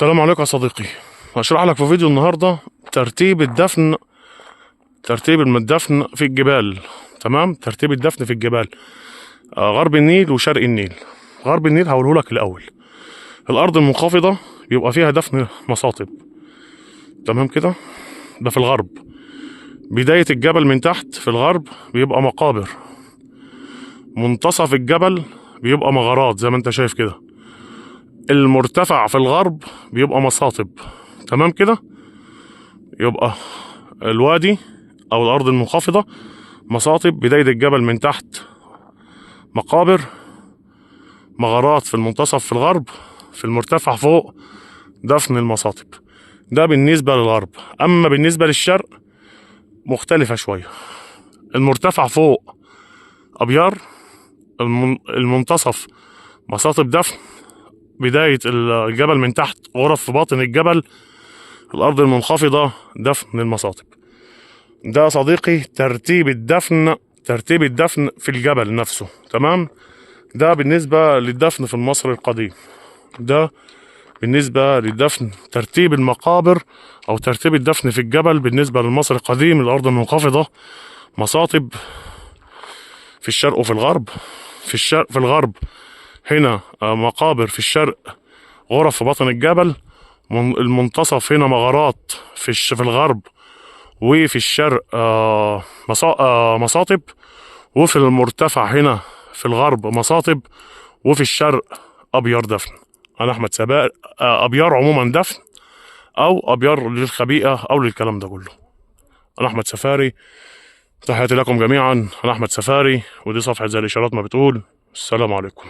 السلام عليكم يا صديقي. هشرح لك في فيديو النهارده ترتيب الدفن في الجبال. تمام، ترتيب الدفن في الجبال، غرب النيل وشرق النيل. غرب النيل هقوله لك الاول. الارض المنخفضه بيبقى فيها دفن مصاطب، تمام كده، ده في الغرب. بدايه الجبل من تحت في الغرب بيبقى مقابر. منتصف الجبل بيبقى مغارات زي ما انت شايف كده. المرتفع في الغرب بيبقى مصاطب، تمام كده. يبقى الوادي او الارض المنخفضه مصاطب، بدايه الجبل من تحت مقابر، مغارات في المنتصف في الغرب، في المرتفع فوق دفن المصاطب. ده بالنسبه للغرب. اما بالنسبه للشرق مختلفه شويه. المرتفع فوق ابيار، المنتصف مصاطب دفن، بدايه الجبل من تحت غرف في باطن الجبل، الارض المنخفضه دفن المصاطب. ده صديقي ترتيب الدفن في الجبل نفسه، تمام. ده بالنسبة للدفن في المصري القديم. ده بالنسبة للدفن، ترتيب المقابر أو ترتيب الدفن في الجبل بالنسبة للمصري القديم. الأرض المنخفضة مصاطب في الشرق وفي الغرب. في الغرب هنا مقابر، في الشرق غرف في باطن الجبل. المنتصف هنا مغارات في الغرب، وفي الشرق مصاطب. وفي المرتفع هنا في الغرب مصاطب، وفي الشرق ابيار دفن. انا احمد سفاري. ابيار عموما دفن، او ابيار للخبيئه او للكلام ده كله. انا احمد سفاري، تحياتي لكم جميعا. انا احمد سفاري، ودي صفحه زي الاشارات ما بتقول. السلام عليكم.